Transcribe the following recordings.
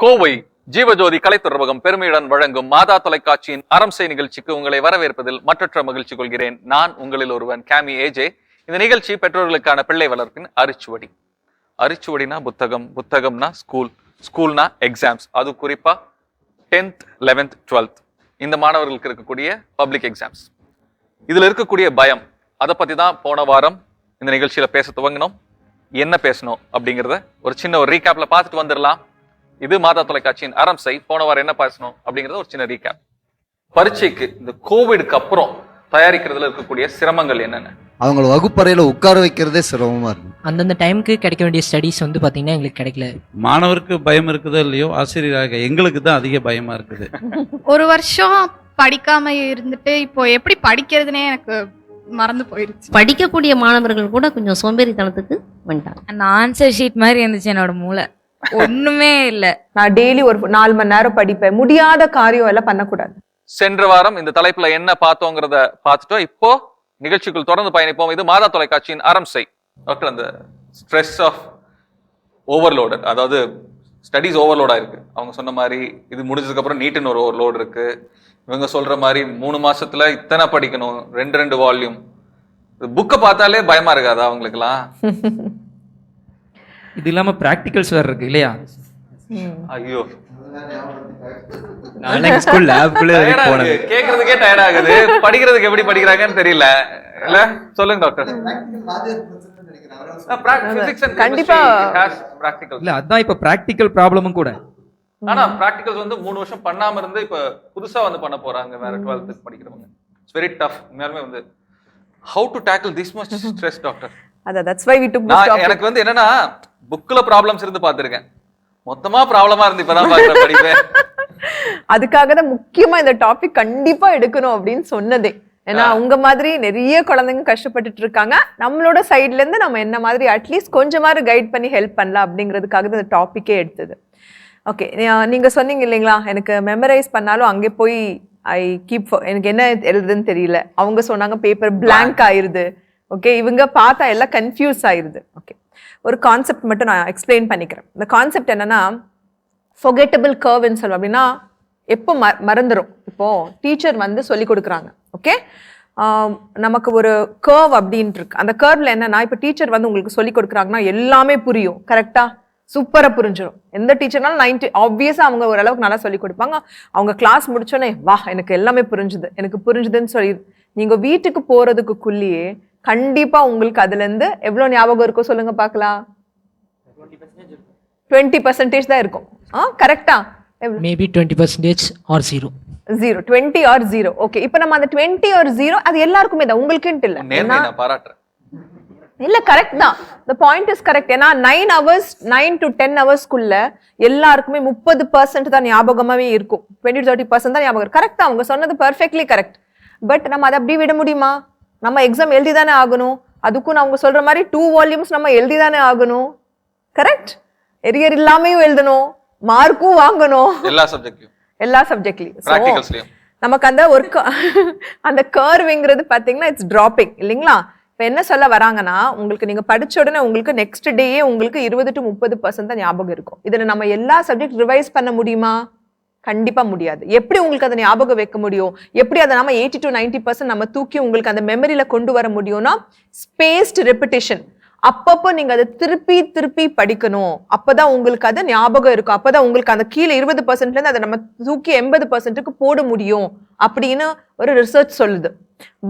கோவை ஜீவஜோதி கலைத்தொடர்பகம் பெருமையுடன் வழங்கும் மாதா தொலைக்காட்சியின் அரம்சை நிகழ்ச்சிக்கு உங்களை வரவேற்பதில் மற்றற்ற மகிழ்ச்சி கொள்கிறேன். நான் உங்களில் ஒருவன் கேமி ஏஜே. இந்த நிகழ்ச்சி பெற்றோர்களுக்கான பிள்ளை வளர்ப்பின் அரிச்சுவடி. அரிச்சுவடினா புத்தகம், புத்தகம்னா ஸ்கூல், ஸ்கூல்னா எக்ஸாம்ஸ். அது குறிப்பா 10th 11th 12th இந்த மாணவர்களுக்கு இருக்கக்கூடிய பப்ளிக் எக்ஸாம்ஸ். இதுல இருக்கக்கூடிய பயம், அதை பத்தி தான் போன வாரம் இந்த நிகழ்ச்சியில பேச துவங்கினோம். என்ன பேசணும் அப்படிங்கிறத ஒரு சின்ன ஒரு ரீகேப்ல பார்த்துட்டு வந்துடலாம். இது மாதா தொலைக்காட்சியின் அரம்சை. போன வாரம் என்ன பேசணும் அப்படிங்கறத ஒரு சின்ன ரீகேப். பரீட்சைக்கு இந்த கோவிடுக்கு அப்புறம் தயாரிக்கிறதுல இருக்கக்கூடிய சிரமங்கள் என்னென்ன? அவங்கள வகுப்பறையில உட்கார வைக்கிறதே சிரமமா இருக்கு. அந்தந்த டைமுக்கு கிடைக்க வேண்டிய ஸ்டடீஸ் வந்து பாத்தீங்கன்னா எங்களுக்கு கிடைக்கல. மாணவருக்கு பயம் இருக்குதோ இல்லையோ, ஆசிரியராக எங்களுக்கு தான் அதிக பயமா இருக்குது. ஒரு வருஷம் படிக்காம இருந்துட்டு இப்போ எப்படி படிக்கிறதுனே எனக்கு மறந்து போயிருச்சு. படிக்கக்கூடிய மாணவர்கள் கூட கொஞ்சம் சோம்பேறித்தனத்துக்கு வந்துட்டாங்க. அந்த ஆன்சர் ஷீட் மாதிரி இருந்துச்சு என்னோட மூளை. ஒண்ணுமே இல்ல. நான் டெய்லி ஒரு 4 மணி நேரம் படிப்பேன். முடியாத காரியம் எல்லாம் பண்ணக்கூடாது. சென்ற வாரம் இந்த தலைப்புல என்ன பார்த்தோங்கிறத பார்த்துட்டோம். இப்போ நிகழ்ச்சிக்குள் தொடர்ந்து பயணிப்போம். இது மாதா தொலைக்காட்சியின் அரம்சை. டாக்டர், அந்த ஸ்ட்ரெஸ் ஆஃப் ஓவர்லோடு, அதாவது ஸ்டடீஸ் ஓவர்லோடா இருக்கு. அவங்க சொன்ன மாதிரி இது முடிஞ்சதுக்கு அப்புறம் நீட்டுன்னு ஒரு ஓவர்லோடு இருக்கு. இவங்க சொல்ற மாதிரி 3 மாசத்துல இத்தனை படிக்கணும், 2 வால்யூம். புக்கை பார்த்தாலே பயமா இருக்காதா அவங்களுக்குலாம்? இது இல்லாம பிராக்டிகல்ஸ் வேற இருக்கு இல்லையா? ஐயோ, நாளைக்கு ஸ்கூல் லேப்குள்ள போனது கேக்குறதுக்கே டயர்ட் ஆகுது. படிக்கிறதுக்கு எப்படி படிக்கிறாங்கன்னு தெரியல. இல்ல சொல்லுங்க டாக்டர். கண்டிப்பா இல்ல, அதான் இப்ப பிராக்டிகல் ப்ராப்ளமும் கூட. ஆனா பிராக்டிகல்ஸ் வந்து 3 வருஷம் பண்ணாம இருந்து இப்ப புதுசா வந்து பண்ண போறாங்க வேற 12th படிக்கிறவங்க. It's very tough. உண்மையாலுமே வந்து how to tackle this much stress doctor? that's why we took this topic. எனக்கு வந்து என்னன்னா, புக்ல ப்ராப்ளம்ஸ் இருந்து பாத்துருக்கேன், மொத்தமா ப்ராப்ளமா இருந்து இப்பதான் பாக்குறேன் படிப்பேன். அதுக்காக தான் முக்கியமா இந்த டாபிக் கண்டிப்பா எடுக்கணும் அப்படின்னு சொன்னதே. ஏன்னா உங்க மாதிரி நிறைய குழந்தைங்க கஷ்டப்பட்டுட்டு இருக்காங்க. நம்மளோட சைட்ல இருந்து நம்ம என்ன மாதிரி அட்லீஸ்ட் கொஞ்சமாவது கைட் பண்ணி ஹெல்ப் பண்ணலாம் அப்படிங்கிறதுக்காக தான் இந்த டாபிக்கே எடுத்தது. ஓகே, நீங்க சொன்னீங்க இல்லைங்களா, எனக்கு மெமரைஸ் பண்ணாலும் அங்கே போய் எனக்கு என்ன எழுதுன்னு தெரியல. அவங்க சொன்னாங்க பேப்பர் பிளாங்க் ஆயிருது. ஓகே, இவங்க பார்த்தா எல்லாம் கன்ஃபியூஸ் ஆயிருது. ஓகே, ஒரு கான்செப்ட் மட்டும் நான் எக்ஸ்பிளைன் பண்ணிக்கிறேன். இந்த கான்செப்ட் என்னன்னா, ஃபொகெட்டபிள் கர்வ்னு சொல்லுவோம். அப்படின்னா எப்போ மறந்துடும். இப்போ டீச்சர் வந்து சொல்லி கொடுக்குறாங்க. ஓகே, நமக்கு ஒரு கர்வ் அப்படின்ட்டு இருக்கு. அந்த கர்வ்ல என்னன்னா, இப்போ டீச்சர் வந்து உங்களுக்கு சொல்லி கொடுக்குறாங்கன்னா எல்லாமே புரியும், கரெக்டா சூப்பரா புரிஞ்சிடும். எந்த டீச்சர்னாலும் 90 ஆப்வியஸா அவங்க ஓரளவுக்கு நல்லா சொல்லி கொடுப்பாங்க. அவங்க கிளாஸ் முடிச்சோன்னே வா எனக்கு எல்லாமே புரிஞ்சுதுன்னு சொல்லி நீங்க வீட்டுக்கு போறதுக்குள்ளேயே கண்டிப்பா உங்களுக்கு அதுல இருந்து எவ்வளவு ஞாபகம் இருக்கும் சொல்லுங்க பார்க்கலாம்? 20% தான் இருக்கும். கரெக்டா? Maybe 20% or 0. 20 or 0. ஓகே, இப்போ நம்ம அந்த 20 or 0 அது எல்லாருக்குமே தான், உங்களுக்குன்ட்டு இல்ல. நான் பாராட்டுறேன். இல்ல, கரெக்ட் தான். the point is correct. ஏன்னா 9 to 10 ஹவர்ஸ்க்குள்ள எல்லாருக்குமே 30% தான் ஞாபகமாவே இருக்கும். 20-30% தான் ஞாபகம். கரெக்ட் தான், அவங்க சொன்னது பெர்ஃபெக்ட்லி கரெக்ட். பட் நம்ம அதை அப்படியே விட முடியுமா? நம்ம எக்ஸாம் எழுதி தானே ஆகணும். அதுக்கும் நான் அவங்க சொல்ற மாதிரி 2 வால்யூம்ஸ் நம்ம எழுதி தானே ஆகணும். கரெக்ட்? எரியர் இல்லாமையும் எழுதணும், மார்க்கும் வாங்கணும், எல்லா சப்ஜெக்ட்லயும். நமக்கு அந்த அந்த கர்வ்ங்கிறது பாத்தீங்கன்னா இட்ஸ் டிராப்பிங் இல்லைங்களா? இப்போ என்ன சொல்ல வராங்கன்னா, உங்களுக்கு நீங்க படிச்ச உடனே உங்களுக்கு நெக்ஸ்ட் டேயே உங்களுக்கு 20 to 30% தான் ஞாபகம் இருக்கும். இதுல நம்ம எல்லா சப்ஜெக்ட் ரிவைஸ் பண்ண முடியுமா? கண்டிப்பா முடியாது. எப்படி உங்களுக்கு அதை ஞாபகம் வைக்க முடியும்? எப்படி அதை நம்ம 80 to 90% நம்ம தூக்கி உங்களுக்கு அந்த மெமரியில கொண்டு வர முடியும்னா, ஸ்பேஸ்ட் ரெப்பிட்டேஷன். அப்பப்போ நீங்க அதை திருப்பி படிக்கணும். அப்பதான் உங்களுக்கு அது ஞாபகம் இருக்கும். அப்பதான் உங்களுக்கு அந்த கீழே 20% இருந்து அதை நம்ம தூக்கி 80%க்கு போட முடியும் அப்படின்னு ஒரு ரிசர்ச் சொல்லுது.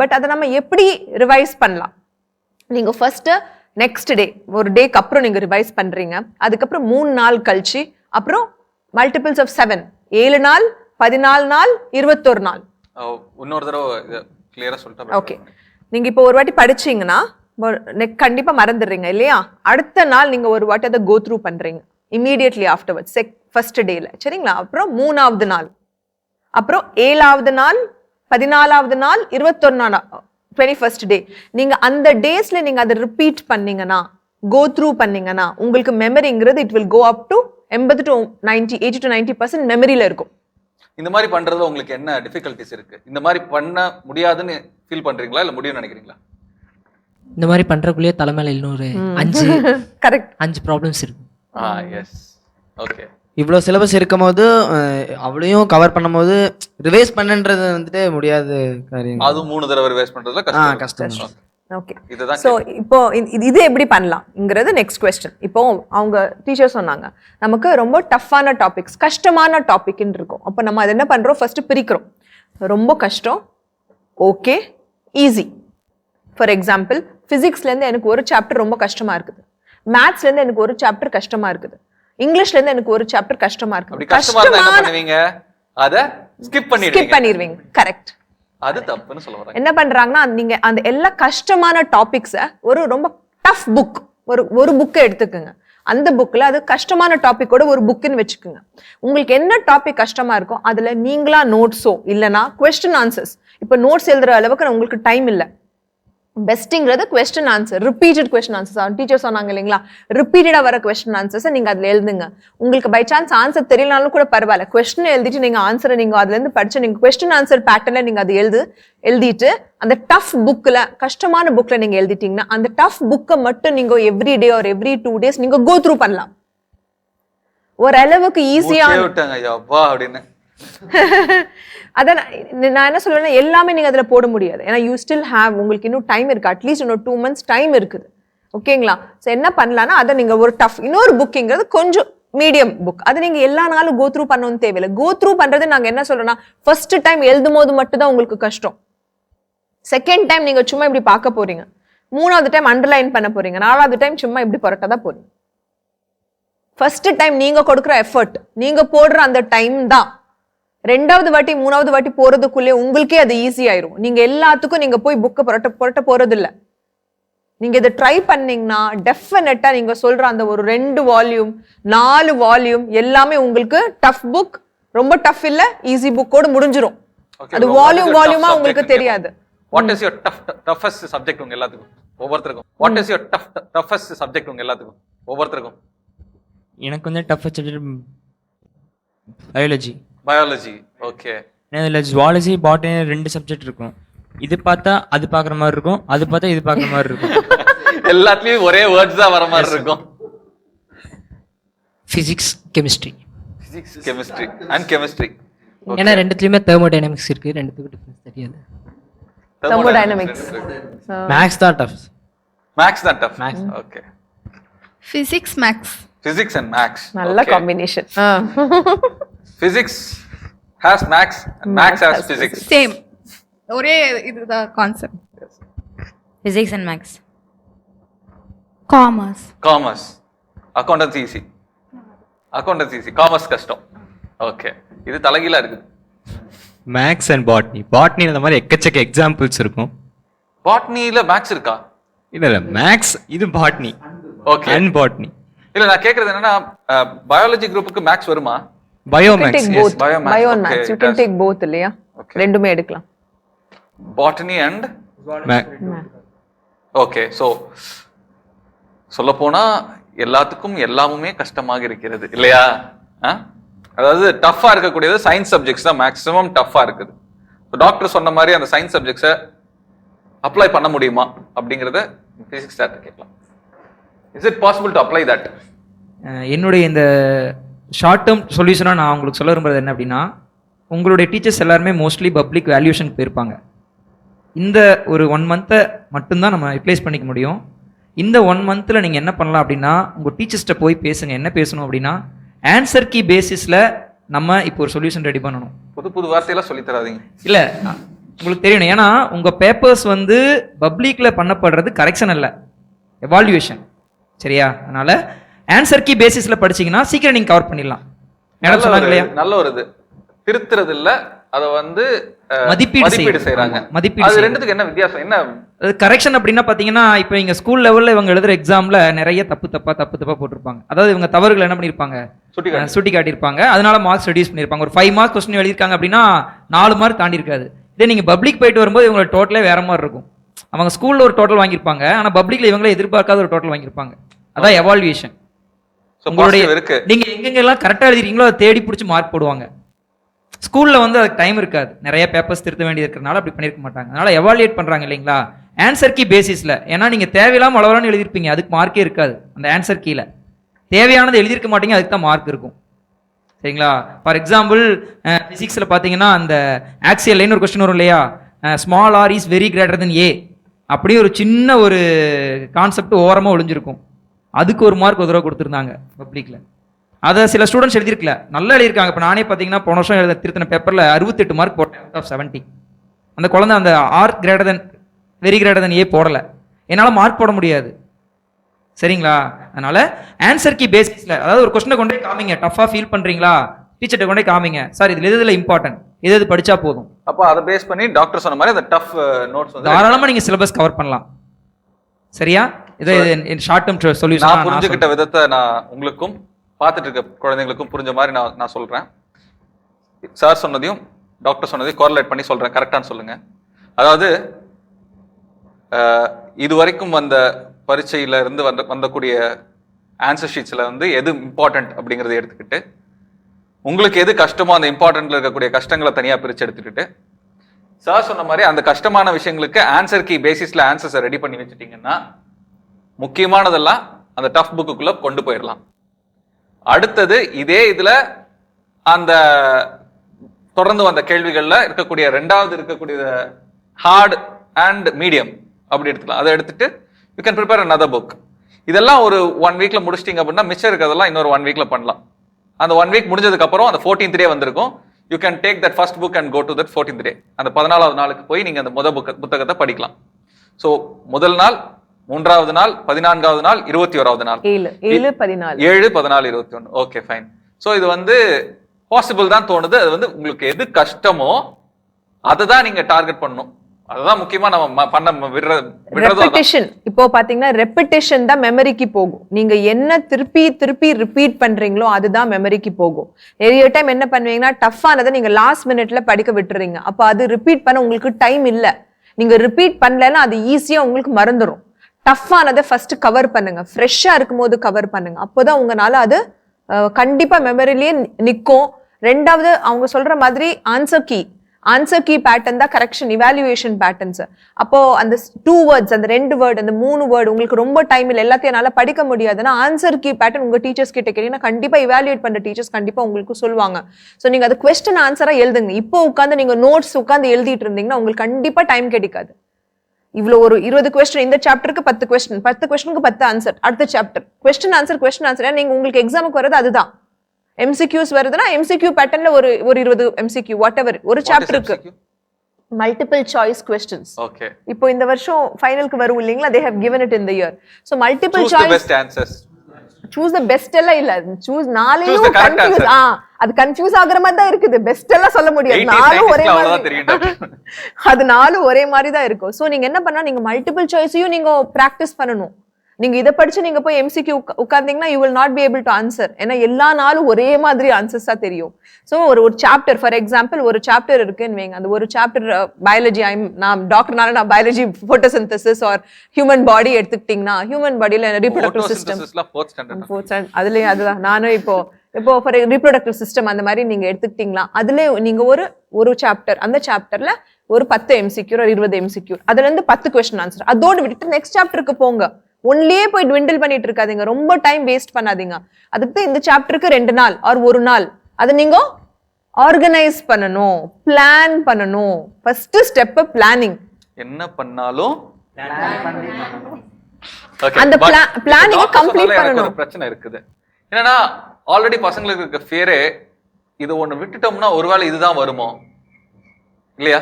பட் அதை நம்ம எப்படி ரிவைஸ் பண்ணலாம்? நீங்க ஃபர்ஸ்ட் நெக்ஸ்ட் டே, ஒரு டேக்கு அப்புறம் நீங்க ரிவைஸ் பண்றீங்க. அதுக்கப்புறம் 3 நாள் கழிச்சு, அப்புறம் மல்டிபிள்ஸ் ஆஃப் 7, 7 நாள், 14 நாள், 21 நாள். இன்னொரு தடவை கிளியரா சொல்லிட்டேன். ஓகே, நீங்க இப்போ ஒரு வாட்டி படிச்சீங்கன்னா கண்டிப்பா மறந்துடுறீங்க இல்லையா? அடுத்த நாள் நீங்க ஒரு வாட்டி அதை கோ த்ரூ பண்றீங்க இமீடியட்லி ஆஃப்டர்வர்ட்ஸ், ஃபர்ஸ்ட் டேல, சரிங்களா? அப்புறம் 3ஆவது நாள், அப்புறம் 7ஆவது நாள், 14ஆவது நாள், 21st டே. நீங்க அந்த டேஸ்ல நீங்க அதை ரிப்பீட் பண்ணீங்கன்னா, கோ த்ரூ பண்ணீங்கன்னா, உங்களுக்கு மெமரிங்கிறது it will go up to 80 to 90% மெமரியில இருக்கும். இந்த மாதிரி பண்றதுல உங்களுக்கு என்ன டிஃபிகல்டிஸ் இருக்கு? இந்த மாதிரி பண்ண முடியாதுன்னு ஃபீல் பண்றீங்களா, இல்ல முடியும்னு நினைக்கிறீங்களா? இந்த மாதிரி பண்றதுக்குள்ளேயே தலைமையில இன்னொரு 5 ப்ராப்ளம்ஸ் இருக்கு. எஸ். ஓகே, இவ்வளோ சிலபஸ் இருக்கும்போது அவ்வளையும் கவர் பண்ணும்போது ரிவைஸ் பண்ணுன்றது வந்துட்டு முடியாது காரியம். அது 3 தடவை ரிவைஸ் பண்றதுல கஷ்டம். கஷ்டம். ஓகே. இதுதான் ஸோ இப்போ இது எப்படி பண்ணலாம்ங்கிறது நெக்ஸ்ட் கொஸ்டின். இப்போ அவங்க டீச்சர் சொன்னாங்க நமக்கு ரொம்ப டஃப்பான டாபிக்ஸ், கஷ்டமான டாபிக்னு இருக்கும். அப்போ நம்ம அதை என்ன பண்றோம், ஃபர்ஸ்ட் பிரிக்கிறோம். ரொம்ப கஷ்டம், ஓகே, ஈஸி. ஃபார் எக்ஸாம்பிள் ஃபிசிக்ஸ்லேருந்து எனக்கு ஒரு சாப்டர் ரொம்ப கஷ்டமா இருக்குது, மேத்ஸ்லேருந்து எனக்கு ஒரு சாப்டர் கஷ்டமா இருக்குது, இங்கிலீஷ்லேருந்து எனக்கு ஒரு சாப்டர் கஷ்டமா இருக்குது. கஷ்டமா இருந்தா என்ன பண்ணுவீங்க, அத ஸ்கிப் பண்ணிடுவீங்க. கரெக்ட். அது தப்புன்னு சொல்ல வரேன். என்ன பண்றாங்கன்னா நீங்க அந்த எல்லா கஷ்டமான டாபிக்ஸை ஒரு ரொம்ப டஃப் புக், ஒரு புக்கை எடுத்துக்கோங்க. அந்த புக்ல அது கஷ்டமான டாபிக்கோட ஒரு புக்குன்னு வச்சுக்கோங்க. உங்களுக்கு என்ன டாபிக் கஷ்டமா இருக்கோ அதுல நீங்களா நோட்ஸோ இல்லைன்னா கொஸ்டின் ஆன்சர்ஸ். இப்போ நோட்ஸ் எழுதுற அளவுக்கு உங்களுக்கு டைம் இல்லை. பெஸ்ட்ங்கிறது question answer, repeated question answers. Teacher சொன்னாங்க இல்லைங்களா, ரிப்பீட்டடா வர கொஸ்டின் ஆன்சர்ஸை நீங்க அதுல எழுதுங்க. உங்களுக்கு பை சான்ஸ் ஆன்சர் தெரியலனாலும் கூட பரவாயில்ல, கொஸ்டின் எழுதிட்டு நீங்க ஆன்சரை நீங்க அதுல இருந்து படிச்சு நீங்க கொஸ்டின் ஆன்சர் பேட்டர்ன்ல நீங்க அது எழுதிட்டு அந்த டஃப் புக்ல, கஷ்டமான புக்ல நீங்க எழுதிட்டீங்கன்னா அந்த டஃப் புக்கை மட்டும் நீங்க every day or every 2 days நீங்க கோ த்ரூ பண்ணலாம். ஓரளவுக்கு ஈஸியா அப்படின்னு அதான் நான் என்ன சொல்றேன்னா, எல்லாமே நீங்க அதுல போட முடியாது. ஏன்னா யூ ஸ்டில் ஹேவ், உங்களுக்கு இன்னும் டைம் இருக்கு, அட்லீஸ்ட் இன்னும் 2 months டைம் இருக்குது. ஓகேங்களா? ஸோ என்ன பண்ணலாம்னா அதை நீங்க ஒரு டஃப், இன்னொரு புக்குங்கிறது கொஞ்சம் மீடியம் புக், அதை நீங்க எல்லா நாளும் கோ த்ரூ பண்ணணும்னு தேவையில்லை. கோ த்ரூ பண்றது நாங்க என்ன சொல்றோம்னா, ஃபர்ஸ்ட் டைம் எழுதும் போது மட்டும் தான் உங்களுக்கு கஷ்டம். செகண்ட் டைம் நீங்க சும்மா இப்படி பார்க்க போறீங்க, 3வது டைம் அண்டர்லைன் பண்ண போறீங்க, 4வது டைம் சும்மா இப்படி புரட்டா தான் போறீங்க. ஃபர்ஸ்ட் டைம் நீங்க கொடுக்குற எஃபர்ட், நீங்க போடுற அந்த டைம் தான் 2வது வாட்டி 3வது வாட்டி போறதுக்குள்ளே உங்களுக்கே அது ஈஸி ஆயிரும். நீங்க எல்லாத்துக்கும் நீங்க போய் புக்கை புரட்ட போறது இல்ல. நீங்க இதை ட்ரை பண்ணீங்கன்னா டெஃபினட்டா நீங்க சொல்ற அந்த ஒரு 2 வால்யூம் 4 வால்யூம் எல்லாமே உங்களுக்கு டஃப் புக், ரொம்ப டஃப் இல்ல, ஈஸி புக்கோட முடிஞ்சிரும். அது வால்யூமா உங்களுக்கு தெரியாது. What is your toughest subject உங்க எல்லாத்துக்கும் ஒவ்வொருத்தருக்கும்? What is your toughest subject உங்க எல்லாத்துக்கும் ஒவ்வொருத்தருக்கும்? எனக்கு வந்து toughest subject biology. Biology, okay. இதில் ஜுவாலஜி, பாட்டனி 2 சப்ஜெக்ட் இருக்கும். இது பார்த்தா அது பார்க்குற மாதிரி இருக்கும், அது பார்த்தா இது பார்க்குற மாதிரி இருக்கும். எல்லாத்துலயும் ஒரே வேர்ட்ஸ் தான் வர மாதிரி இருக்கும். Physics, chemistry. Physics, chemistry and chemistry. ஏன்னா ரெண்டுத்துலயுமே தெர்மோடைனமிக்ஸ் இருக்கு, ரெண்டுத்துக்கும் டிஃபரன்ஸ் தெரியாது. தெர்மோடைனமிக்ஸ். மேக்ஸ் தான் டஃப். மேக்ஸ் தான் tough. Okay. Physics, maths. Physics and maths. நல்ல combination. Physics has max and max has physics. Same, ஒரே இதுதான் concept. Physics and maths. Commerce. Commerce. Accountancy easy. Accountancy easy. Commerce கஷ்டம். Okay. இது தலைகீழா இருக்கு. Maths and botany. பாட்னில இந்த மாதிரி எக்கச்சக்க எக்ஸாம்பிள்ஸ் இருக்கும். பாட்னில மேக்ஸ் இருக்கா? இல்ல மேக்ஸ், இது பாட்னி. ஓகே. And botany. இல்ல நான் கேக்குறது என்னன்னா, பயாலஜி குரூப்புக்கு மேக்ஸ் வருமா? Biomaths. Bio and maths you can take both இல்லையா? ரெண்டுமே எடுக்கலாம். Botany and okay. சோ சொல்ல போனா எல்லாத்துக்கும் எல்லாமுமே கஷ்டமாக இருக்கிறது இல்லையா? அதாவது டஃப்பா இருக்கக்கூடியது சயின்ஸ் சப்ஜெக்ட்ஸ் தான் மேக்ஸிமம் டஃப்பா இருக்குது. டாக்டர் சொன்ன மாதிரி அந்த சயின்ஸ் சப்ஜெக்ட்ஸை அப்ளை பண்ண முடியுமா அப்படிங்கறத பிசிக்ஸ் சார் கேட்கலாம். Is it possible to apply that? என்னுடைய இந்த ஷார்ட் டேர்ம் சொல்யூஷனாக நான் உங்களுக்கு சொல்ல விரும்புறது என்ன அப்படின்னா, உங்களுடைய டீச்சர்ஸ் எல்லாருமே மோஸ்ட்லி பப்ளிக் வேல்யூஷன் போயிருப்பாங்க. இந்த ஒரு 1 month மட்டும்தான் நம்ம ரிப்ளேஸ் பண்ணிக்க முடியும். இந்த 1 month நீங்கள் என்ன பண்ணலாம் அப்படின்னா, உங்கள் டீச்சர்ஸ்கிட்ட போய் பேசுங்க. என்ன பேசணும் அப்படின்னா, ஆன்சர் கீ பேசிஸில் நம்ம இப்போ ஒரு சொல்யூஷன் ரெடி பண்ணணும். புது புது வார்த்தையெல்லாம் சொல்லி தராதீங்க. இல்லை, உங்களுக்கு தெரியணும். ஏன்னா உங்கள் பேப்பர்ஸ் வந்து பப்ளிக்கில் பண்ணப்படுறது கரெக்ஷன் இல்லை, எவால்யூவேஷன். சரியா? அதனால் ஆன்சர் கீ பேசிஸ்ல படிச்சீங்கன்னா சீக்கிரம் நீங்க கவர் பண்ணிடலாம். மேடம் சொன்னாங்க இல்லையா, நல்ல ஒரு இது திருத்துறது இல்ல, அத வந்து மதிப்பீடு செய்றாங்க. மதிப்பீடு அது ரெண்டுத்துக்கு என்ன வித்தியாசம்? என்ன கரெக்ஷன் அப்படின்னா பாத்தீங்கன்னா, இப்போ இங்க ஸ்கூல் லெவல்ல இவங்க எழுதுற எக்ஸாம்ல நிறைய தப்பு போட்டிருப்பாங்க. அதாவது இவங்க தவறுகள் என்ன பண்ணிருப்பாங்க, சுட்டி காட்டியிருப்பாங்க. அதனால மார்க்ஸ் ரெடியூஸ் பண்ணிருப்பாங்க. ஒரு 5 மார்க் கொஸ்டின் எழுதிருக்காங்க அப்படின்னா 4 மார்க் தாண்டி இருக்காது. இதே நீங்க பப்ளிக் போயிட்டு வரும்போது இவங்களோட டோட்டலே வேற மாதிரி இருக்கும். அவங்க ஸ்கூல்ல ஒரு டோட்டல் வாங்கியிருப்பாங்க, ஆனா பப்ளிக்ல இவங்களே எதிர்பார்க்காத ஒரு டோட்டல் வாங்கியிருப்பாங்க. அதான் எவால்யூவேஷன். உங்களுடைய நீங்க எங்கெங்கெல்லாம் கரெக்டா எழுதிருக்கீங்களோ அதை தேடி பிடிச்சி மார்க் போடுவாங்க. ஸ்கூல்ல வந்து அதுக்கு டைம் இருக்காது, நிறைய பேப்பர்ஸ் திருத்த வேண்டியது இருக்கிறனால அப்படி பண்ணிருக்க மாட்டாங்க. அதனால எவாலுவேட் பண்றாங்க இல்லைங்களா ஆன்சர் கீ பேசிஸ்ல. ஏன்னா நீங்க தேவையில்லாம அளவலான்னு எழுதிருப்பீங்க, அதுக்கு மார்க்கே இருக்காது. அந்த ஆன்சர் கீழ தேவையானது எழுதிருக்க மாட்டீங்க, அதுக்கு தான் மார்க் இருக்கும். சரிங்களா? ஃபார் எக்ஸாம்பிள் ஃபிசிக்ஸில் பார்த்தீங்கன்னா அந்த ஆக்சியல் லைன் ஒரு கொஸ்டின் வரும் இல்லையா, small r is very greater than a, அப்படியே ஒரு சின்ன ஒரு கான்செப்ட் ஓரமாக ஒளிஞ்சிருக்கும். அதுக்கு ஒரு மார்க் ஒரு தடவை கொடுத்துருந்தாங்க பப்ளிக்கில். அதை சில ஸ்டூடெண்ட்ஸ் எழுதியிருக்கல, நல்லா எழுதியிருக்காங்க. இப்போ நானே பார்த்தீங்கன்னா போன வருஷம் எழுத திருத்தின பேப்பரில் 68 மார்க் போட்டேன் out of 70. அந்த குழந்தை அந்த r greater than very greater than a போடலை. என்னால் மார்க் போட முடியாது. சரிங்களா? அதனால ஆன்சர் கீ பேசிஸ்ல, அதாவது ஒரு கொஸ்டினை கொண்டே காமிங்க, டஃபா ஃபீல் பண்றீங்களா, டீச்சர்ட்ட கொண்டே காமிங்க, சார் இதுல எதுல இம்பார்ட்டன்ட், எது படிச்சா போதும். அப்போ அதை பேஸ் பண்ணி டாக்டர் சொன்ன மாதிரி அந்த டஃப் நோட்ஸ் வந்து தாராளமா நீங்க சிலபஸ் கவர் பண்ணலாம். சரியா? இது ஷார்ட் டேர்ம் நான் சொல்யூஷன். புரிஞ்சுக்கிட்ட விதத்தை நான் உங்களுக்கும் பார்த்துட்டு இருக்க குழந்தைங்களுக்கும் புரிஞ்ச மாதிரி நான் சொல்றேன். சார் சொன்னதையும் டாக்டர் சொன்னதையும் கோரிலேட் பண்ணி சொல்றேன், கரெக்டான்னு சொல்லுங்க. அதாவது இது வரைக்கும் வந்த பரீட்சையில இருந்து வந்தக்கூடிய ஆன்சர் ஷீட்ஸ்ல வந்து எது இம்பார்ட்டன்ட் அப்படிங்கறத எடுத்துக்கிட்டு, உங்களுக்கு எது கஷ்டமோ அந்த இம்பார்ட்டன்ட்ல இருக்கக்கூடிய கஷ்டங்களை தனியா பிரிச்சு எடுத்துக்கிட்டு, சார் சொன்ன மாதிரி அந்த கஷ்டமான விஷயங்களுக்கு ஆன்சர் கீ பேசிஸ்ல ஆன்சர்ஸை ரெடி பண்ணி வச்சுட்டீங்கன்னா முக்கியமானதெல்லாம் அந்த டஃப் புக்குக்குள்ள கொண்டு போயிடலாம். அடுத்தது இதே இதுல அந்த தொடர்ந்து வந்த கேள்விகள்ல இருக்கக்கூடிய ரெண்டாவது இருக்கக்கூடிய ஹார்ட் அண்ட் மீடியம் அப்படி எடுத்துக்கலாம். அதை எடுத்துட்டு you can prepare another book. இதெல்லாம் ஒரு 1 வீக்ல முடிச்சிட்டீங்க அப்படின்னா மிச்சம் இருக்கிறதெல்லாம் இன்னொரு 1 வீக்ல பண்ணலாம். அந்த 1 வீக் முடிஞ்சதுக்கு அப்புறம் அந்த 14th டே வந்திருக்கும். You can take that first book and go to that 14th day. அந்த 14வது நாளுக்கு போய் நீங்க அந்த புத்தகத்தை படிக்கலாம். ஸோ முதல் நாள், 3வது நாள், 14வது நாள், 21வது நாள், 7 14 7 14 21. Okay fine. ஸோ இது வந்து பாசிபிள் தான் தோணுது. அது வந்து உங்களுக்கு எது கஷ்டமோ அதை தான் நீங்க டார்கெட் பண்ணணும். அதுதான் முக்கியமா நம்ம பண்ண ரெப்பிட்டிஷன். இப்போ பாத்தீங்கன்னா ரெப்பிட்டிஷன் தான் மெமரிக்கு போகும். நீங்க என்ன திருப்பி திருப்பி ரிப்பீட் பண்றீங்களோ அதுதான் மெமரிக்கு போகும். நிறைய டைம் என்ன பண்ணுவீங்கன்னா டஃப்பானதை நீங்க லாஸ்ட் மினிட்ல படிக்க விட்டுறீங்க. அப்போ அது ரிப்பீட் பண்ண உங்களுக்கு டைம் இல்ல. நீங்க ரிப்பீட் பண்ணலன்னா அது ஈஸியா உங்களுக்கு மறந்துடும். டஃப்பானதை ஃபர்ஸ்ட் கவர் பண்ணுங்க, ஃப்ரெஷ்ஷா இருக்கும் போது கவர் பண்ணுங்க. அப்போதான் உங்களால அது கண்டிப்பா மெமரிலேயே நிற்கும். ரெண்டாவது அவங்க சொல்ற மாதிரி ஆன்சர் கீ பேட்டர்ன் தான் கரெக்ஷன் இவாலுவேஷன் பேட்டர்ன்ஸ். அப்போ அந்த 2 வேர்ட்ஸ், அந்த 2 வேர்டு, அந்த 3 வேர்டு உங்களுக்கு ரொம்ப டைம் இல்லை, எல்லாத்தையும் என்னால படிக்க முடியாதுன்னா ஆன்சர் கீ பேட்டர்ன் உங்க டீச்சர்ஸ் கிட்ட கேட்டீங்கன்னா கண்டிப்பா இவாலுவேட் பண்ற டீச்சர்ஸ் கண்டிப்பா உங்களுக்கு சொல்லுவாங்க. ஸோ நீங்க அது கொஸ்டின் ஆன்சரா எழுதுங்க. இப்போ உட்காந்து நீங்க நோட்ஸ் உட்காந்து எழுதிட்டு இருந்தீங்கன்னா உங்களுக்கு கண்டிப்பா டைம் கிடைக்காது. இவ்வளவு ஒரு 20 கொஸ்டின், இந்த சாப்டருக்கு 10 கொஸ்டின், 10 கொஸ்டினுக்கு 10 ஆன்சர், அடுத்த சாப்டர் கொஸ்டின் ஆன்சர். நீங்க உங்களுக்கு எக்ஸாமுக்கு வர்றது அதுதான். MCQs வருதுன்னா MCQ பேட்டர்ன்ல ஒரு 20 MCQ வாட் எவர் ஒரு சாப்டருக்கு மல்டிபிள் சாய்ஸ் கொஸ்டின்ஸ். ஓகே. இப்போ இந்த வருஷம் ஃபைனலுக்கு வரும் இல்லீங்களா, they have given it in the year. So multiple choice, best answers, choose the best எல்லாம் இல்ல, choose நாளையும் கன்ஃபியூஸ். அது கன்ஃபியூஸ் ஆகுற மாதிரி தான் இருக்குது. பெஸ்ட் எல்லாம் சொல்ல முடியாது, நாலும் ஒரே மாதிரி, அது நாலும் ஒரே மாதிரி தான் இருக்கும். சோ நீங்க என்ன பண்ணா, நீங்க மல்டிபிள் சாய்ஸையும் நீங்க பிராக்டிஸ் பண்ணணும். நீங்க இதை படிச்சு நீங்க போய் MCQ உட்கார்ந்தீங்கன்னா you will not be able to answer. ஏன்னா எல்லா நாளும் ஒரே மாதிரி ஆன்சர்ஸா தெரியும். ஸோ ஒரு சாப்டர், ஃபார் எக்ஸாம்பிள் ஒரு சாப்டர் இருக்குன்னு வைங்க, அந்த ஒரு சாப்டர் பயாலஜி, நான் டாக்டர்னால நான் biology photosynthesis or human body எடுத்துக்கிட்டீங்கன்னா, ஹியூமன் பாடியில ரீப்ரொடக்டிவ் சிஸ்டம், அதுலயும் அதுதான் நானும் இப்போ ஃபார் ரீப்ரொடக்டிவ் சிஸ்டம் அந்த மாதிரி நீங்க எடுத்துக்கிட்டீங்களா, அதுல நீங்க ஒரு சாப்டர், அந்த சாப்டர்ல ஒரு 10 MCQ ஒரு 20 MCQ, அதுல இருந்து 10 கொஸ்டின் ஆன்சர். அதோடு விட்டுட்டு நெக்ஸ்ட் சாப்டருக்கு போங்க. ஒன்லயே போய் ட்விண்டில் பண்ணிட்டு இருக்காதீங்க, ரொம்ப டைம் வேஸ்ட் பண்ணாதீங்க. அதுக்கு இந்த சாப்டருக்கு 2 நாள் ஆர் 1 நாள் அதை நீங்க ஆர்கனைஸ் பண்ணணும், பிளான் பண்ணணும். First step planning. என்ன பண்ணாலும் அந்த பிளானிங் கம்ப்ளீட் பண்ணணும். பிரச்சனை இருக்குது என்னன்னா, ஆல்ரெடி பசங்களுக்கு இருக்க ஃபியரே, இது ஒண்ணு விட்டுட்டோம்னா ஒருவேளை இதுதான் வருமோ இல்லையா.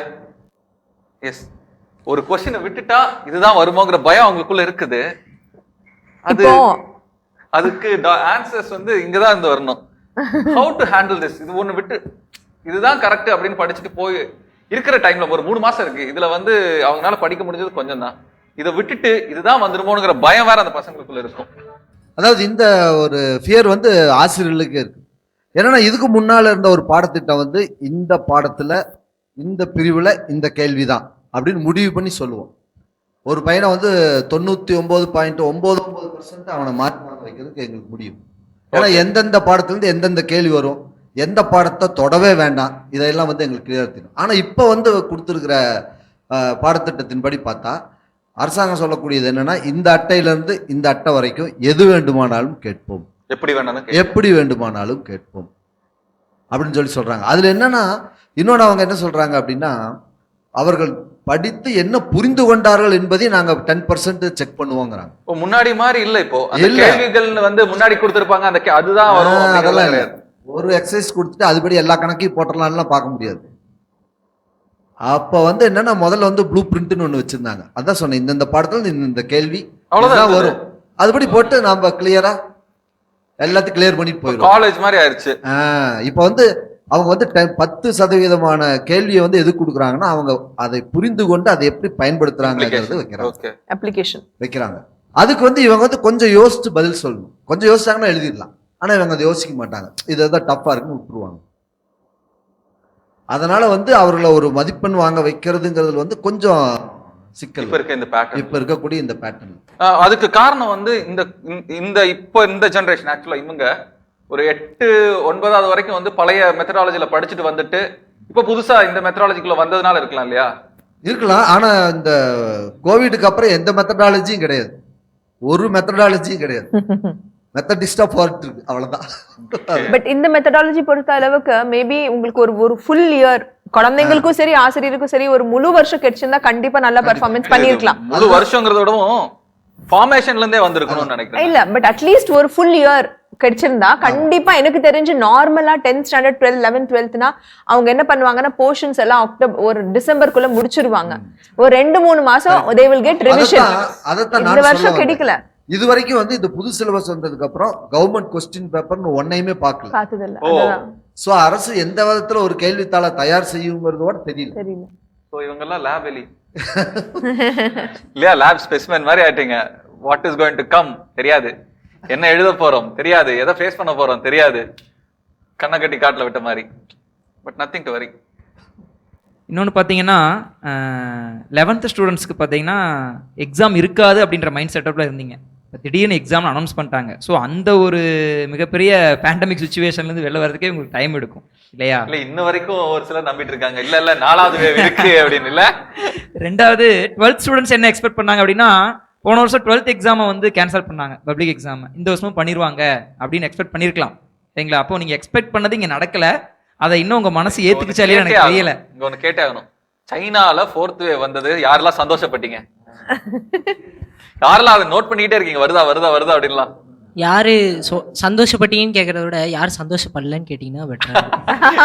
எஸ், ஒரு கொஸ்டினை விட்டுட்டா இதுதான் வருமோங்கிற பயம் அவங்களுக்குள்ள இருக்குது. அதுக்கு ஆன்சர்ஸ் வந்து இங்கதான் இருந்து வரணும். ஹவு டு ஹேண்டில் திஸ், இது ஒண்ணு விட்டு இதுதான் கரெக்ட் அப்படின்னு படிச்சுட்டு போய் இருக்கிற டைம்ல ஒரு 3 மாசம் இருக்கு, இதுல வந்து அவங்களால படிக்க முடிஞ்சது கொஞ்சம் தான். இதை விட்டுட்டு இதுதான் வந்துருமோங்கிற பயம் வேற அந்த பசங்களுக்குள்ள இருக்கும். அதாவது இந்த ஒரு ஃபியர் வந்து ஆசிரியர்களுக்கே இருக்கு. ஏன்னா இதுக்கு முன்னால இருந்த ஒரு பாடத்திட்டம் வந்து இந்த பாடத்துல இந்த பிரிவுல இந்த கேள்விதான் அப்படின்னு முடிவு பண்ணி சொல்லுவோம். ஒரு பையனை வந்து 99.99% அவனை மார்க் வாங்க வைக்கிறதுக்கு எங்களுக்கு முடியும். ஏன்னா எந்தெந்த பாடத்திலிருந்து எந்தெந்த கேள்வி வரும், எந்த பாடத்தை தொடவே வேண்டாம், இதெல்லாம் வந்து எங்களுக்கு கிளியர் தெரியும். ஆனா இப்போ வந்து கொடுத்துருக்கிற பாடத்திட்டத்தின்படி பார்த்தா அரசாங்கம் சொல்லக்கூடியது என்னன்னா, இந்த அட்டையிலிருந்து இந்த அட்டை வரைக்கும் எது வேண்டுமானாலும் கேட்போம், எப்படி வேண்டுமானாலும் கேட்போம். அப்படின்னு சொல்லி சொல்றாங்க. அதுல என்னன்னா இன்னொன்று அவங்க என்ன சொல்றாங்க அப்படின்னா, அவர்கள் படித்து என்ன புரிந்து கொண்டார்கள் என்பதை நாங்க 10% செக் பண்ணுவோங்கிறாங்க. இப்போ முன்னாடி மாதிரி இல்ல, இப்போ அந்த இல்ல. கேள்விகள் வந்து முன்னாடி கொடுத்திருப்பாங்க, அந்த அதுதான் வரும் அதெல்லாம் அப்படிங்கறதெல்லாம் இல்லை. கிடையாது. ஒரு எக்ஸசைஸ் கொடுத்துட்டு அதுபடி எல்லா கணக்கையும் போட்டுடலாம்லாம் பார்க்க முடியாது. அப்ப வந்து என்னன்னா முதல்ல வந்து ப்ளூ பிரிண்ட்னு ஒண்ணு வச்சிருந்தாங்க. அதான் சொன்னேன், இந்த பாடத்துல இந்த கேள்வி அவ்வளவுதான் இதுதான் வரும், அதுபடி போட்டு நாம கிளியரா எல்லாத்தையும் கிளியர் பண்ணிட்டு போயிடும். காலேஜ் மாதிரி ஆயிருச்சு. இப்ப வந்து அவங்க வந்து 10% கேள்வியை வந்து எது கொடுக்குறாங்கன்னா, அவங்க அதை புரிந்து கொண்டு அதை எப்படி பயன்படுத்துறாங்கிறது வைக்கிறாங்க. ஓகே, அப்ளிகேஷன் வைக்கிறாங்க. அதுக்கு வந்து இவங்க வந்து கொஞ்சம் யோசிச்சு பதில் சொல்லணும். கொஞ்சம் யோசிச்சாங்கன்னா எழுதிடலாம். ஆனா இவங்க அதை யோசிக்க மாட்டாங்க, இதுதான் டஃப்பா இருக்குன்னு விட்டுருவாங்க. அதனால வந்து அவர்களை ஒரு மதிப்பெண் வாங்க வைக்கிறதுங்கிறதுல வந்து கொஞ்சம் சிக்கல் இப்ப இருக்க இந்த பேட்டர்ன், இப்ப இருக்கக்கூடிய இந்த பேட்டர்ன். அதுக்கு காரணம் வந்து இந்த இப்போ இந்த ஜெனரேஷன் ஆக்சுவலா இவங்க ஒரு 8-9 வரைக்கும் வந்து பழைய மெத்தடாலஜில படிச்சுட்டு வந்துட்டு இப்ப புதுசா இந்த மெத்தடாலஜிக்குள்ள வந்ததுனால இருக்கலாம் இல்லையா? இருக்கலாம். ஆனா இந்த கோவிடுக்கு அப்புறம் எந்த மெத்தடாலஜியும் கிடையாது, ஒரு மெத்தடாலஜியும் கிடையாது. மெத்தடிஸ்டா போட்டு இருக்கு, அவ்வளவுதான். பட் இந்த மெத்தடாலஜி பொறுத்த அளவுக்கு மேபி உங்களுக்கு ஒரு ஃபுல் இயர் குழந்தைங்களுக்கும் சரி ஆசிரியருக்கும் சரி ஒரு முழு வருஷம் கிடைச்சிருந்தா கண்டிப்பா நல்லா பெர்ஃபார்மன்ஸ் பண்ணிருக்கலாம். முழு வருஷங்கிறத விடவும் ஃபார்மேஷன்ல இருந்தே வந்திருக்கணும்னு நினைக்கிறேன். இல்ல பட் அட்லீஸ்ட் ஒரு ஃபுல் இயர் கிடைச்சிருந்தா கண்டிப்பா எனக்கு தெரிஞ்சு நார்மலா 10th ஸ்டாண்டர்ட் 12th 11th 12thனா அவங்க என்ன பண்ணுவாங்கன்னா போர்ஷன்ஸ் எல்லாம் அக்டோபர் ஒரு டிசம்பருக்குள்ள முடிச்சிருவாங்க. ஒரு 2-3 மாசம் they will get revision. அதத்தான் இந்த வருஷம் கிடைக்கல. இது வரைக்கும் வந்து இந்த புது சிலபஸ் வந்ததுக்கு அப்புறம் கவர்மெண்ட் கொஸ்டின் பேப்பர்னு ஒன்னையுமே பார்க்கல, பார்த்ததில்ல. சோ அரசு எந்த விதத்துல ஒரு கேள்வித்தாளை தயார் செய்யுங்கிறதோட தெரியல. சோ இவங்க எல்லாம் லேப் எலி இல்லையா, லேப் ஸ்பெசிமென் மாதிரி ஆயிட்டீங்க. What is going to come தெரியாது, என்ன எழுத போறோம் தெரியாது, எதை ஃபேஸ் பண்ண போறோம் தெரியாது, கண்ணை கட்டி காட்டுல விட்ட மாதிரி. But nothing to worry. இன்னொன்று பார்த்தீங்கன்னா 11th ஸ்டூடெண்ட்ஸ்க்கு பார்த்தீங்கன்னா எக்ஸாம் இருக்காது அப்படின்ற மைண்ட் செட்டப்பில் இருந்தீங்க. இப்போ திடீர்னு எக்ஸாம் அனௌன்ஸ் பண்ணிட்டாங்க. ஸோ அந்த ஒரு மிகப்பெரிய பேண்டமிக் சுச்சுவேஷன்லேருந்து வெளில வரதுக்கே உங்களுக்கு டைம் எடுக்கும் இல்லையா? இல்லை இன்ன வரைக்கும் ஒரு சிலர் நம்பிட்டு இருக்காங்க, இல்லை இல்லை 4வது வேவ் இருக்கு அப்படின்னு. இல்லை 2வது 12th ஸ்டூடெண்ட்ஸ் என்ன எக்ஸ்பெக்ட் பண்ணாங்க அப்படின்னா, போன வருஷம் 12th எக்ஸாமை வந்து கேன்சல் பண்ணாங்க, பப்ளிக் எக்ஸாம் இந்த வருஷமும் பண்ணிடுவாங்க அப்படின்னு எக்ஸ்பெக்ட் பண்ணியிருக்கலாம் சரிங்களா? அப்போ நீங்கள் எக்ஸ்பெக்ட் பண்ணது இங்கே நடக்கலை, அதை இன்னும் உங்க மனசு ஏத்துக்குச்சா இல்லையா எனக்கு தெரியல. இங்க ஒண்ணு கேட்டே ஆகணும், சைனால 4th வேவ் வந்தது, யாரெல்லாம் சந்தோஷப்பட்டீங்க? யாரெல்லாம் அதை நோட் பண்ணிக்கிட்டே இருக்கீங்க, வருதா வருதா வருதா அப்படின்லாம்? யாரு சந்தோஷப்பட்டீங்கன்னு கேட்கறத விட யார் சந்தோஷப்படலன்னு கேட்டீங்கன்னா பெட்டரா.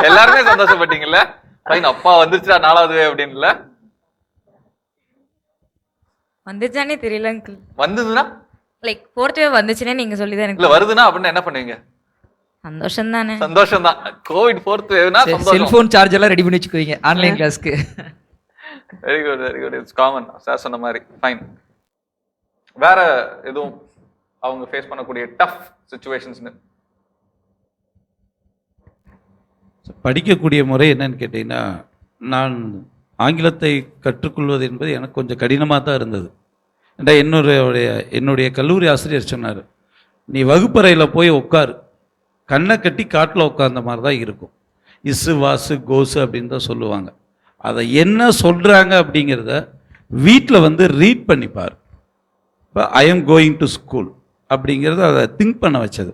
எல்லாருமே சந்தோஷப்பட்டீங்கல்ல, பையன் அப்பா வந்துருச்சா 4வது வேவ் அப்படின்னு? இல்ல வந்துச்சானே தெரியல அங்கிள். வந்ததுன்னா லைக் 4th வேவ் வந்துச்சுன்னே நீங்க சொல்லிதான் எனக்கு. இல்ல வருதுன்னா அப்படின்னு என்ன பண்ணுவீங்க? சந்தோஷம் தானே. சந்தோஷம் தான். கோவிட் 4th வேவ்னா சந்தோஷம். செல்போன் சார்ஜ் எல்லாம் ரெடி பண்ணி வச்சுக்குவீங்க ஆன்லைன் கிளாஸ்க்கு. Very good very good, it's common sir சொன்ன மாதிரி. ஃபைன். வேற எதுவும் அவங்க ஃபேஸ் பண்ணக்கூடிய டஃப் சிச்சுவேஷன்ஸ்னு? படிக்கக்கூடிய முறை என்னன்னு கேட்டீங்கன்னா, நான் ஆங்கிலத்தை கற்றுக்கொள்வது என்பது எனக்கு கொஞ்சம் கடினமாக தான் இருந்தது. ஏன்னா என்னுடைய கல்லூரி ஆசிரியர் சொன்னார், நீ வகுப்பறையில் போய் உட்காரு, கண்ணை கட்டி காட்டில் உட்கார்ந்த மாதிரி தான் இருக்கும். இசு வாசு கோசு அப்படின்னு தான் சொல்லுவாங்க. அதை என்ன சொல்கிறாங்க அப்படிங்கிறத வீட்டில் வந்து ரீட் பண்ணிப்பார். இப்போ I am going to school அப்படிங்கிறத அதை திங்க் பண்ண வச்சது.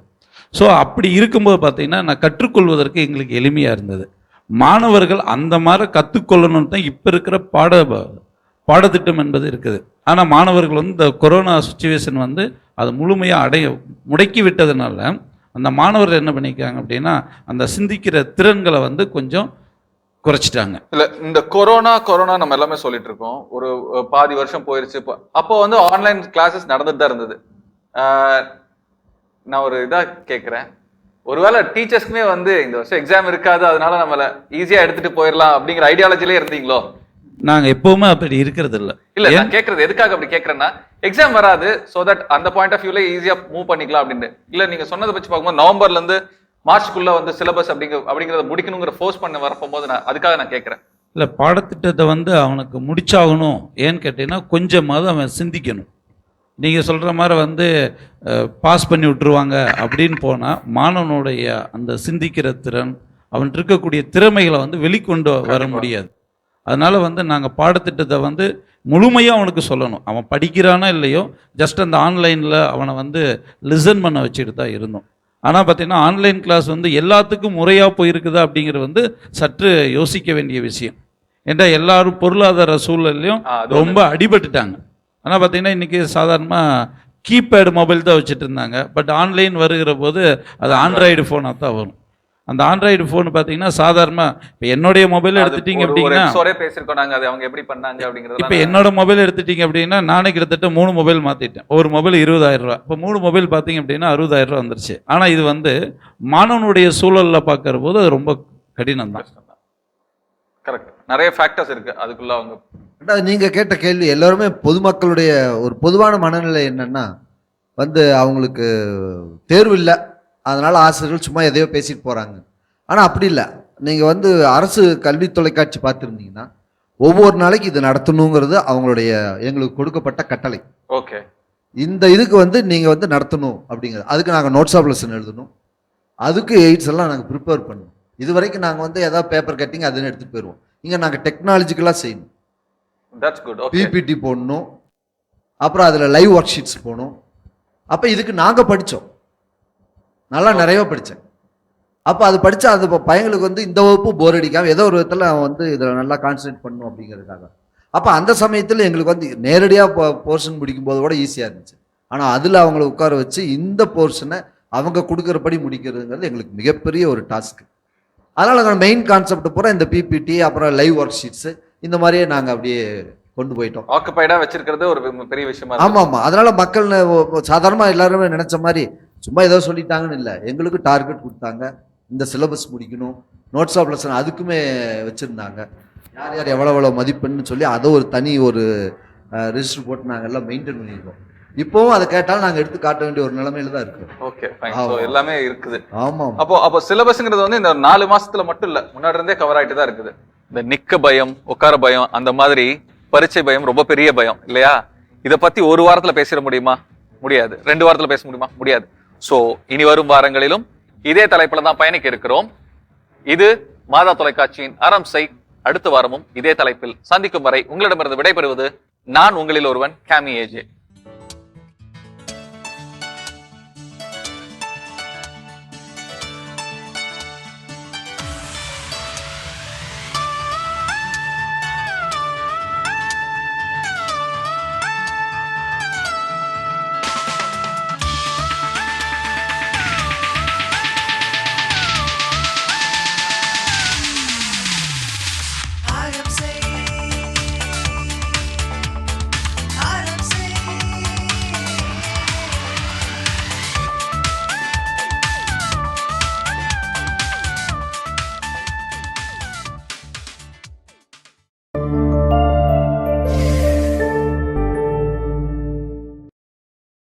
ஸோ அப்படி இருக்கும்போது பார்த்தீங்கன்னா நான் கற்றுக்கொள்வதற்கு எங்களுக்கு எளிமையாக இருந்தது. மாணவர்கள் அந்த மாதிரி கற்றுக்கொள்ளணும்னு தான் இப்போ இருக்கிற பாடத்திட்டம் என்பது இருக்குது. ஆனால் மாணவர்கள் வந்து இந்த கொரோனா சுச்சுவேஷன் வந்து அதை முழுமையாக முடக்கி விட்டதுனால அந்த மாணவர்கள் என்ன பண்ணிக்காங்க அப்படின்னா, அந்த சிந்திக்கிற திறன்களை வந்து கொஞ்சம் குறைச்சிட்டாங்க. இல்ல இந்த கொரோனா நம்ம எல்லாமே சொல்லிட்டு இருக்கோம், ஒரு பாதி வருஷம் போயிருச்சு. அப்போ வந்து ஆன்லைன் கிளாஸஸ் நடந்துட்டு தான் இருந்தது. நான் ஒரு இதா கேட்குறேன், ஒருவேளை டீச்சர்ஸ்க்குமே வந்து இந்த வருஷம் எக்ஸாம் இருக்காது, அதனால நம்மள ஈஸியா எடுத்துட்டு போயிடலாம் அப்படிங்கிற ஐடியாலஜிலே இருந்தீங்களோ? நாங்க எப்பவுமே அப்படி இருக்கிறது இல்ல. இல்ல நான் கேட்கறது எதுக்காக அப்படி கேட்கறேன்னா, எக்ஸாம் வராது, சோ தட் அந்த பாயிண்ட் ஆஃப் வியூல ஈஸியா மூவ் பண்ணிக்கலாம் அப்படின்னு. இல்ல நீங்க சொன்னதை வச்சு பார்க்கும்போது நவம்பர்ல இருந்து மார்ச்சுக்குள்ள வந்து சிலபஸ் அப்படிங்கறத முடிக்கணுங்கிற ஃபோர்ஸ் பண்ண வரப்போது அதுக்காக நான் கேட்கறேன். இல்ல பாடத்திட்டத்தை வந்து அவனுக்கு முடிச்சாகணும். ஏன்னு கேட்டீங்கன்னா கொஞ்சமாவது அவன் சிந்திக்கணும். நீங்கள் சொல்கிற மாதிரி வந்து பாஸ் பண்ணி விட்டுருவாங்க அப்படின்னு போனால் மாணவனுடைய அந்த சிந்திக்கிற திறன், அவன் இருக்கக்கூடிய திறமைகளை வந்து வெளிக்கொண்டு வர முடியாது. அதனால் வந்து நாங்கள் பாடத்திட்டத்தை வந்து முழுமையாக அவனுக்கு சொல்லணும். அவன் படிக்கிறானா இல்லையோ, ஜஸ்ட் அந்த ஆன்லைனில் அவனை வந்து லிசன் பண்ண வச்சுட்டு தான் இருந்தோம். ஆனால் பார்த்தீங்கன்னா ஆன்லைன் கிளாஸ் வந்து எல்லாத்துக்கும் முறையாக போயிருக்குதா அப்படிங்கிறது வந்து சற்று யோசிக்க வேண்டிய விஷயம். ஏன்னா எல்லாரும் பொருளாதார சூழல்லையும் ரொம்ப அடிபட்டுட்டாங்க. ஆனால் பார்த்தீங்கன்னா இன்றைக்கி சாதாரணமாக கீபேடு மொபைல் தான் வச்சுட்டு இருந்தாங்க. பட் ஆன்லைன் வருகிற போது அது ஆண்ட்ராய்டு ஃபோனாக தான் வரும். அந்த ஆண்ட்ராய்டு ஃபோன் பார்த்தீங்கன்னா சாதாரணமாக இப்போ என்னுடைய மொபைல் எடுத்துட்டீங்க அப்படின்னா இப்போ என்னோட மொபைல் எடுத்துட்டீங்க அப்படின்னா நானே கிட்டத்தட்ட 3 மொபைல் மாற்றிட்டேன். ஒரு மொபைல் 20,000 ரூபா. இப்போ 3 மொபைல் பார்த்தீங்க அப்படின்னா 60,000 ரூபா வந்துருச்சு. ஆனால் இது வந்து மாணவனுடைய சூழலில் பார்க்குற போது அது ரொம்ப கடினம் தான். கரெக்ட். நிறைய ஃபேக்டர்ஸ் இருக்கு அதுக்குள்ள. அவங்க நீங்க கேட்ட கேள்வி எல்லாருமே பொதுமக்களுடைய ஒரு பொதுவான மனநிலை என்னன்னா வந்து அவங்களுக்கு தேர்வு இல்லை, அதனால ஆசிரியர்கள் சும்மா எதையோ பேசிட்டு போறாங்க. ஆனா அப்படி இல்லை. நீங்க வந்து அரசு கல்வி தொலைக்காட்சி பார்த்துருந்தீங்கன்னா ஒவ்வொரு நாளைக்கு இது நடத்தணுங்கிறது அவங்களுடைய எங்களுக்கு கொடுக்கப்பட்ட கட்டளை. ஓகே, இந்த இதுக்கு வந்து நீங்க வந்து நடத்தணும் அப்படிங்கிறது. அதுக்கு நாங்கள் நோட்ஸ் ஆஃப் லெசன் எழுதணும், அதுக்கு எய்ட்ஸ் எல்லாம் நாங்கள் ப்ரிப்பேர் பண்ணணும். இது வரைக்கும் நாங்கள் வந்து ஏதாவது பேப்பர் கட்டிங் அதுன்னு எடுத்துட்டு போயிடுவோம். இங்கே நாங்கள் டெக்னாலஜிக்கலாக செய்யணும். That's good. பிபிடி போடணும், அப்புறம் அதில் லைவ் ஒர்க் ஷீட்ஸ் போகணும். அப்போ இதுக்கு நாங்கள் படித்தோம், நல்லா நிறைய படித்தேன். அப்போ அது படித்தா அது இப்போ பையங்களுக்கு வந்து இந்த வகுப்பு போர் அடிக்காமல் ஏதோ ஒரு விதத்தில் அவன் வந்து இதில் நல்லா கான்சன்ட்ரேட் பண்ணணும் அப்படிங்கிறதுக்காக. அப்போ அந்த சமயத்தில் எங்களுக்கு வந்து நேரடியாக போர்ஷன் முடிக்கும்போது கூட ஈஸியாக இருந்துச்சு. ஆனால் அதில் அவங்கள உட்கார வச்சு இந்த போர்ஷனை அவங்க கொடுக்குறபடி முடிக்கிறதுங்கிறது எங்களுக்கு மிகப்பெரிய ஒரு டாஸ்க்கு. அதனால் நாங்கள் மெயின் கான்செப்ட் பூரா இந்த பிபிடி அப்புறம் லைவ் ஒர்க் ஷீட்ஸு இந்த மாதிரியே நாங்கள் அப்படியே கொண்டு போயிட்டோம். ஆக்குபைடாக வச்சிருக்கிறது ஒரு பெரிய விஷயமா. ஆமாம் ஆமாம். அதனால் மக்கள் சாதாரணமாக எல்லாருமே நினச்ச மாதிரி சும்மா ஏதோ சொல்லிட்டாங்கன்னு இல்லை. எங்களுக்கு டார்கெட் கொடுத்தாங்க, இந்த சிலபஸ் முடிக்கணும், நோட்ஸ் ஆஃப் லெசன் அதுக்குமே வச்சுருந்தாங்க. யார் யார் எவ்வளோ மதிப்பெண்னு சொல்லி அதை ஒரு தனி ஒரு ரிஜிஸ்டர் போட்டு நாங்கள் எல்லாம் மெயின்டைன் பண்ணியிருக்கோம். இப்போவும் அதை கேட்டாலும் நாங்கள் எடுத்து காட்ட வேண்டிய ஒரு நிலைமையில தான் இருக்கு. Okay, fine. சோ எல்லாமே இருக்குது. ஆமாம். அப்போ சிலபஸ்ங்கிறது வந்து இந்த 4 மாசத்துல மட்டும் இல்ல, முன்னாடி இருந்தே கவர் ஆயிட்டு தான் இருக்குது. இந்த நிக்க பயம், உட்கார பயம், அந்த மாதிரி பரீட்சை பயம் ரொம்ப பெரிய பயம் இல்லையா? இதை பத்தி ஒரு வாரத்துல பேசிட முடியுமா? முடியாது. 2 வாரத்துல பேச முடியுமா? முடியாது. சோ இனி வரும் வாரங்களிலும் இதே தலைப்புல தான் பயணிக்க இருக்கிறோம். இது மாதா தொலைக்காட்சியின் அரம்சை. அடுத்த வாரமும் இதே தலைப்பில் சந்திக்கும் வரை உங்களிடமிருந்து விடைபெறுவது நான் உங்களில் ஒருவன், கேமி ஏஜே.